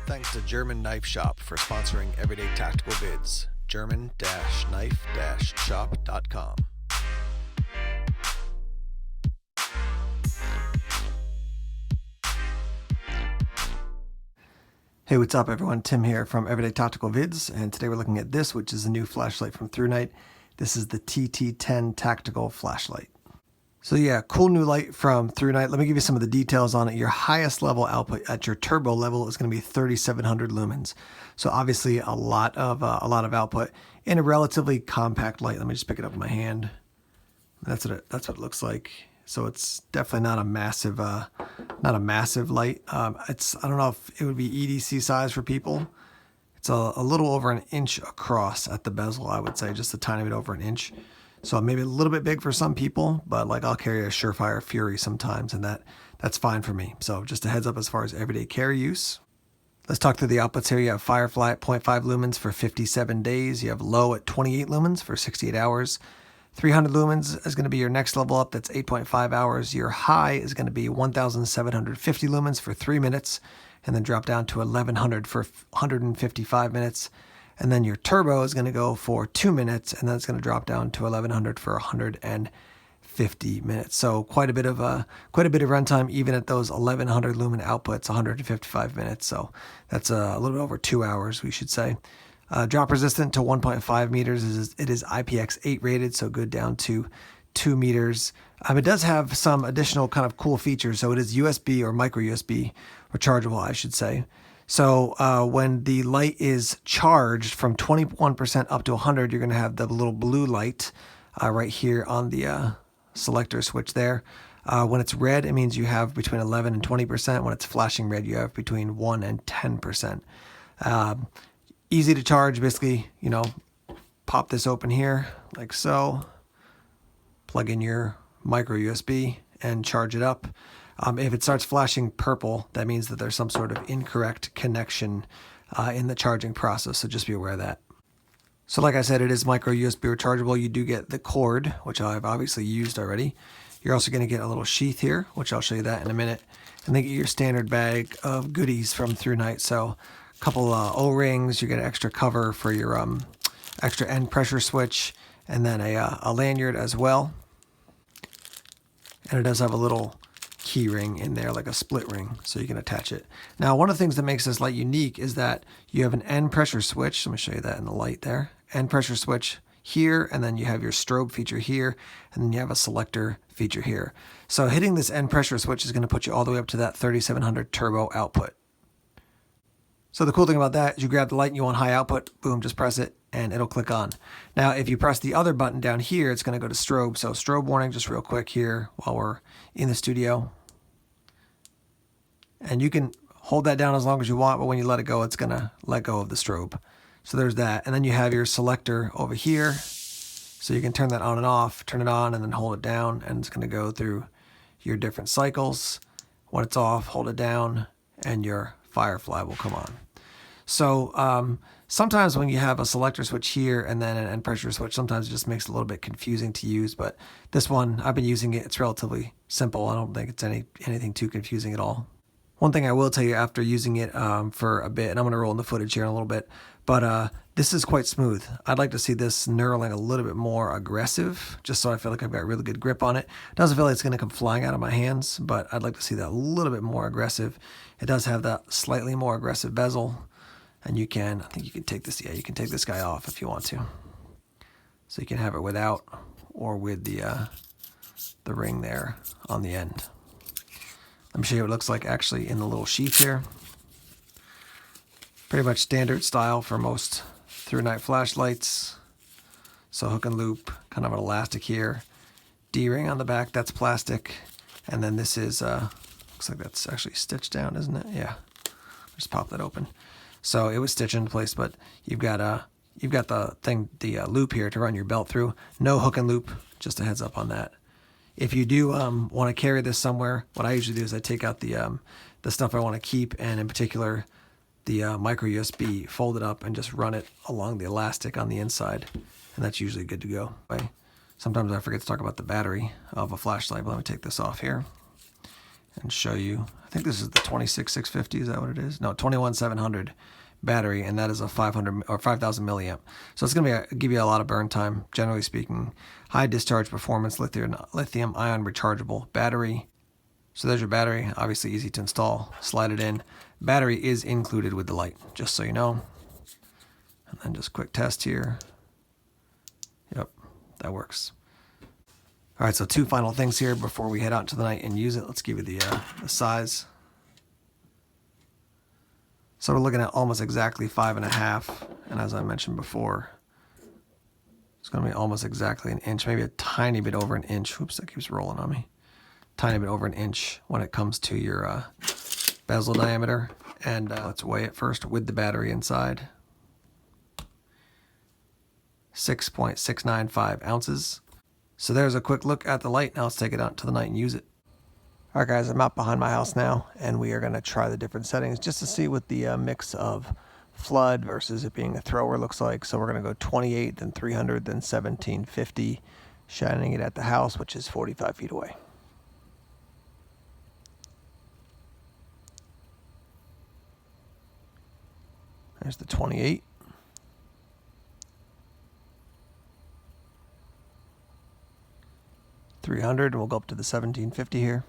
Thanks to German Knife Shop for sponsoring Everyday Tactical Vids. German-knife-shop.com. Hey, what's up everyone? Tim here from Everyday Tactical Vids, and today we're looking at this, which is a new flashlight from Thrunite. This is the TT10 Tactical Flashlight. So yeah, cool new light from Thrunite. Let me give you some of the details on it. Your highest level output at your turbo level is going to be 3,700 lumens. So obviously a lot of output in a relatively compact light. Let me just pick it up in my hand. That's what it looks like. So it's definitely not a massive light. I don't know if it would be EDC size for people. It's a little over an inch across at the bezel, I would say, just a tiny bit over an inch. So maybe a little bit big for some people, but like I'll carry a Surefire Fury sometimes, and that's fine for me. So just a heads up as far as everyday carry use. Let's talk through the outputs here. You have Firefly at 0.5 lumens for 57 days. You have low at 28 lumens for 68 hours. 300 lumens is going to be your next level up. That's 8.5 hours. Your high is going to be 1,750 lumens for 3 minutes, and then drop down to 1,100 for 155 minutes. And then your turbo is going to go for 2 minutes, and then it's going to drop down to 1,100 for 150 minutes. So quite a bit of runtime, even at those 1,100 lumen outputs, 155 minutes. So that's a little bit over 2 hours, we should say. Drop resistant to 1.5 meters. It is IPX8 rated, so good down to 2 meters. It does have some additional kind of cool features. So it is USB or micro USB rechargeable, I should say. So when the light is charged from 21% up to 100, you're going to have the little blue light right here on the selector switch there. When it's red, it means you have between 11 and 20%. When it's flashing red, you have between 1 and 10%. Easy to charge, basically, pop this open here like so, plug in your micro USB and charge it up. If it starts flashing purple, that means that there's some sort of incorrect connection in the charging process, so just be aware of that. So like I said, it is micro USB rechargeable. You do get the cord, which I've obviously used already. You're also going to get a little sheath here, which I'll show you that in a minute. And then get your standard bag of goodies from Thrunite. So a couple O-rings, you get an extra cover for your extra end pressure switch, and then a lanyard as well. And it does have a little key ring in there, like a split ring, so you can attach it. Now, one of the things that makes this light unique is that you have an end pressure switch. Let me show you that in the light there. End pressure switch here, and then you have your strobe feature here, and then you have a selector feature here. So hitting this end pressure switch is going to put you all the way up to that 3,700 turbo output. So the cool thing about that is you grab the light and you want high output, boom, just press it and it'll click on. Now, if you press the other button down here, it's going to go to strobe. So strobe warning, just real quick here while we're in the studio. And you can hold that down as long as you want, but when you let it go, it's going to let go of the strobe. So there's that. And then you have your selector over here. So you can turn that on and off, turn it on and then hold it down, and it's going to go through your different cycles. When it's off, hold it down and your Firefly will come on. So sometimes when you have a selector switch here and then an end pressure switch, sometimes it just makes it a little bit confusing to use. But this one, I've been using it. It's relatively simple. I don't think it's anything too confusing at all. One thing I will tell you after using it for a bit, and I'm going to roll in the footage here in a little bit, but this is quite smooth. I'd like to see this knurling a little bit more aggressive, just so I feel like I've got really good grip on it. It doesn't feel like it's going to come flying out of my hands, but I'd like to see that a little bit more aggressive. It does have that slightly more aggressive bezel, and I think you can take this, you can take this guy off if you want to. So you can have it without or with the ring there on the end. Let me show you what it looks like actually in the little sheath here. Pretty much standard style for most Thrunite flashlights. So hook and loop, kind of an elastic here. D-ring on the back, that's plastic. And then this is, looks like that's actually stitched down, isn't it? Yeah, just pop that open. So it was stitched into place, but you've got the loop here to run your belt through. No hook and loop, just a heads up on that. If you do want to carry this somewhere, what I usually do is I take out the stuff I want to keep, and in particular the micro USB, fold it up and just run it along the elastic on the inside, and that's usually good to go. Sometimes I forget to talk about the battery of a flashlight, but let me take this off here. and show you. I think this is the 26650, is that what it is? No, 21700 battery, and that is a 500 or 5000 milliamp. So it's going to give you a lot of burn time, generally speaking. High discharge performance, lithium ion rechargeable battery. So there's your battery, obviously easy to install. Slide it in. Battery is included with the light, just so you know. And then just quick test here. Yep, that works. All right, so two final things here before we head out into the night and use it. Let's give you the size. So we're looking at almost exactly 5.5, and as I mentioned before, it's going to be almost exactly an inch, maybe a tiny bit over an inch. Oops, that keeps rolling on me. Tiny bit over an inch when it comes to your bezel diameter. And let's weigh it first with the battery inside. 6.695 ounces. So there's a quick look at the light. Now let's take it out into the night and use it. All right, guys, I'm out behind my house now, and we are going to try the different settings just to see what the mix of flood versus it being a thrower looks like. So we're going to go 28, then 300, then 1750, shining it at the house, which is 45 feet away. There's the 28. $300, and we'll go up to the 1750 here.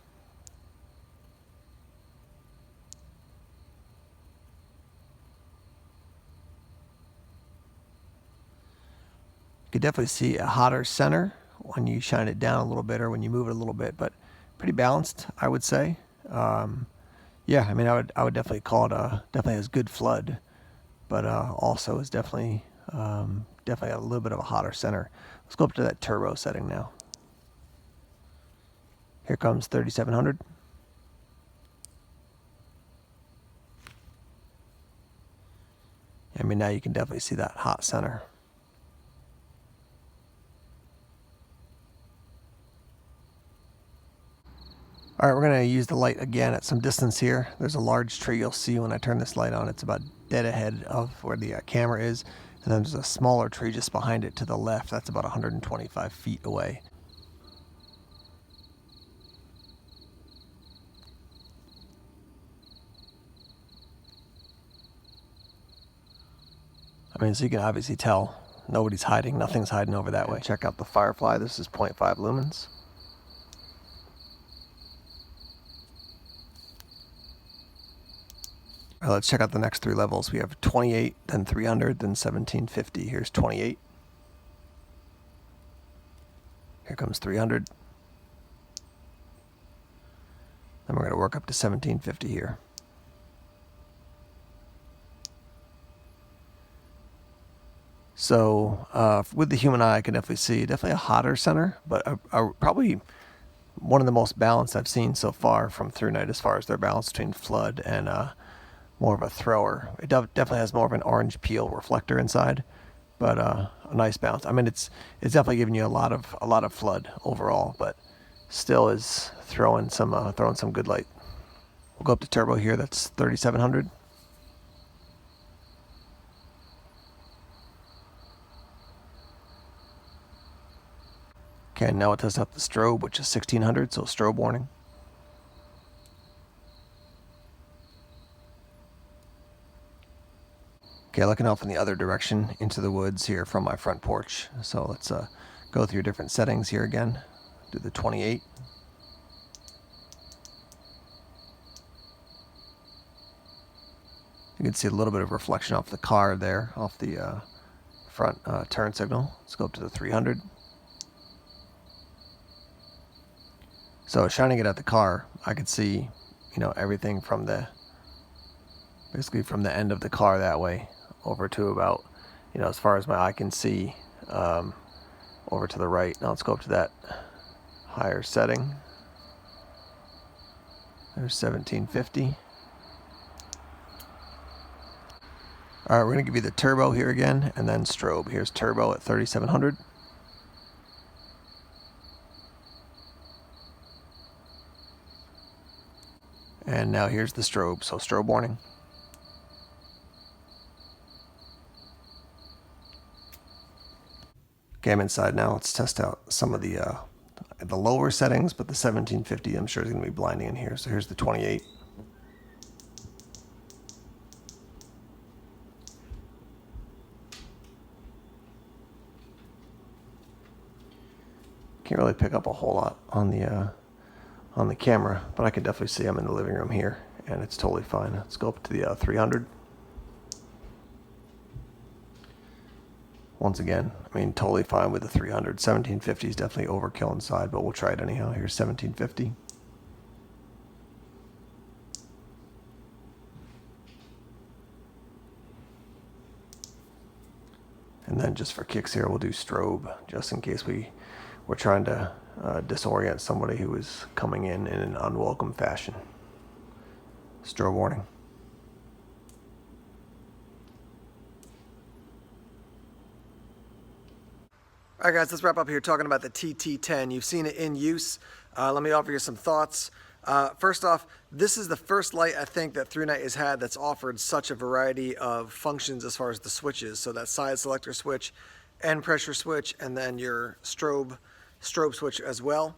You can definitely see a hotter center when you shine it down a little bit or when you move it a little bit, but pretty balanced, I would say. Yeah, I mean, I would definitely call it definitely has good flood, but also is definitely definitely got a little bit of a hotter center. Let's go up to that turbo setting now. Here comes 3700. I mean, now you can definitely see that hot center. All right, we're going to use the light again at some distance here. There's a large tree you'll see when I turn this light on. It's about dead ahead of where the camera is. And then there's a smaller tree just behind it to the left. That's about 125 feet away. I mean, so you can obviously tell nobody's hiding. Nothing's hiding over that way. Check out the Firefly. This is 0.5 lumens. All right, let's check out the next three levels. We have 28, then 300, then 1750. Here's 28. Here comes 300. Then we're going to work up to 1750 here. So with the human eye, I can definitely see definitely a hotter center, but probably one of the most balanced I've seen so far from Thrunite as far as their balance between flood and more of a thrower. It definitely has more of an orange peel reflector inside, but a nice balance. I mean, it's definitely giving you a lot of flood overall, but still is throwing some good light. We'll go up to turbo here. That's 3700. Okay, now it tests out the strobe, which is 1600, so strobe warning. Okay, looking out from the other direction into the woods here from my front porch. So let's go through different settings here again. Do the 28. You can see a little bit of reflection off the car there, off the front turn signal. Let's go up to the 300. So shining it at the car, I could see, everything from basically from the end of the car that way over to about, as far as my eye can see, over to the right. Now let's go up to that higher setting. There's 1750. All right, we're going to give you the turbo here again, and then strobe. Here's turbo at 3700. And now here's the strobe, so strobe warning. Okay, I'm inside now. Let's test out some of the at the lower settings, but the 1750 I'm sure is going to be blinding in here. So here's the 28. Can't really pick up a whole lot on the camera, but I can definitely see I'm in the living room here, and it's totally fine. Let's go up to the 300. Once again, I mean, totally fine with the 300. 1750 is definitely overkill inside, but we'll try it anyhow. Here's 1750. And then just for kicks here, we'll do strobe, just in case we're trying to disorient somebody who is coming in an unwelcome fashion. Strobe warning. All right, guys, let's wrap up here talking about the TT10. You've seen it in use. Let me offer you some thoughts. First off, this is the first light I think that Thrunite has had that's offered such a variety of functions as far as the switches. So that side selector switch, end pressure switch, and then your strobe switch as well.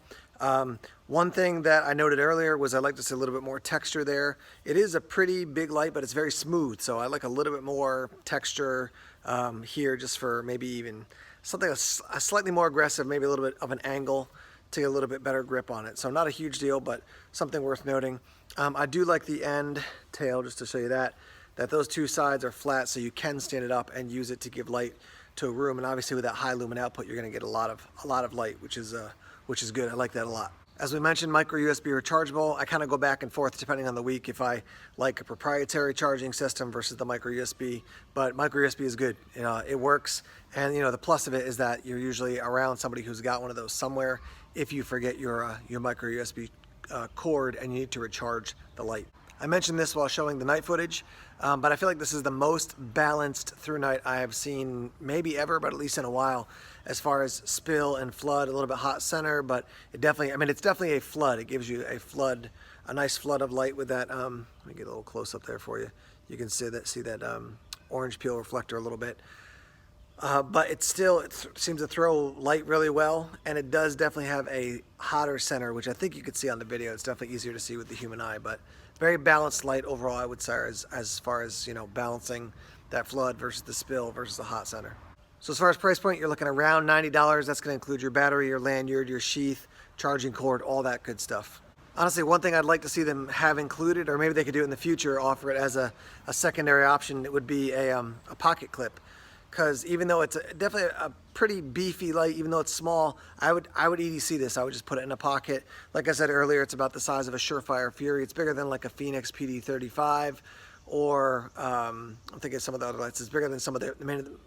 One thing that I noted earlier was I like to see a little bit more texture there. It is a pretty big light, but it's very smooth. So I like a little bit more texture here, just for maybe even something a slightly more aggressive, maybe a little bit of an angle to get a little bit better grip on it. So not a huge deal, but something worth noting. I do like the end tail, just to show you that those two sides are flat, so you can stand it up and use it to give light to a room. And obviously with that high lumen output, you're going to get a lot of light, which is good. I like that a lot. As we mentioned, micro USB rechargeable. I kind of go back and forth depending on the week if I like a proprietary charging system versus the micro USB, but micro USB is good. It works, and the plus of it is that you're usually around somebody who's got one of those somewhere if you forget your micro USB cord and you need to recharge the light. I mentioned this while showing the night footage, but I feel like this is the most balanced Thrunite I have seen maybe ever, but at least in a while, as far as spill and flood. A little bit hot center, but it's definitely a flood. It gives you a nice flood of light with that. Let me get a little close up there for you. You can see that orange peel reflector a little bit. But it seems to throw light really well, and it does definitely have a hotter center, which I think you could see on the video. It's definitely easier to see with the human eye, but very balanced light overall, I would say, as far as balancing that flood versus the spill versus the hot center. So as far as price point, you're looking around $90. That's going to include your battery, your lanyard, your sheath, charging cord, all that good stuff. Honestly, one thing I'd like to see them have included, or maybe they could do it in the future, offer it as a secondary option, it would be a pocket clip. Because even though it's definitely a pretty beefy light, even though it's small, I would EDC this. I would just put it in a pocket. Like I said earlier, it's about the size of a Surefire Fury. It's bigger than like a Phoenix PD35, or I'm thinking some of the other lights. It's bigger than some of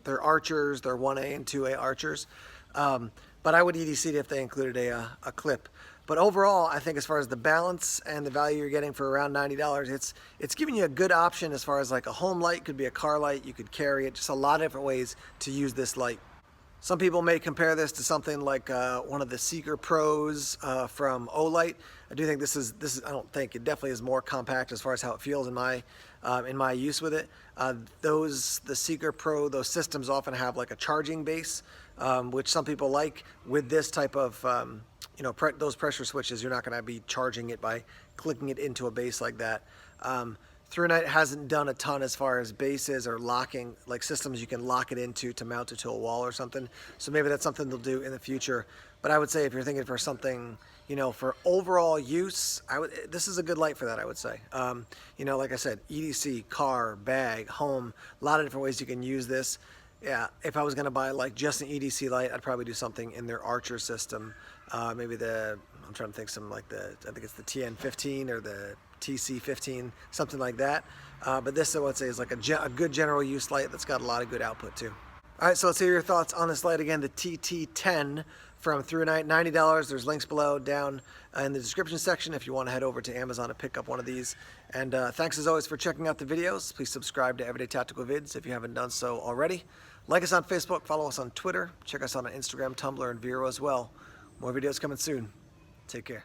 their Archers, their 1A and 2A Archers. But I would EDC it if they included a clip. But overall, I think as far as the balance and the value you're getting for around $90, it's giving you a good option as far as like a home light, could be a car light, you could carry it, just a lot of different ways to use this light. Some people may compare this to something like one of the Seeker Pros from Olight. I do think this is I don't think, it definitely is more compact as far as how it feels in my use with it. The Seeker Pro, those systems often have like a charging base, which some people like. With this type of those pressure switches, you're not going to be charging it by clicking it into a base like that. Thrunite hasn't done a ton as far as bases or locking, like systems you can lock it into to mount it to a wall or something. So maybe that's something they'll do in the future. But I would say if you're thinking for something, for overall use, this is a good light for that, I would say. Like I said, EDC, car, bag, home, a lot of different ways you can use this. Yeah, if I was going to buy like just an EDC light, I'd probably do something in their Archer system. Maybe I'm trying to think something like I think it's the TN15 or the TC15, something like that. But this, I would say, is like a good general use light that's got a lot of good output too. All right, so let's hear your thoughts on this light again, the TT10 from Thrunite, $90. There's links below down in the description section if you want to head over to Amazon and pick up one of these. And thanks as always for checking out the videos. Please subscribe to Everyday Tactical Vids if you haven't done so already. Like us on Facebook, follow us on Twitter, check us out on Instagram, Tumblr, and Vero as well. More videos coming soon. Take care.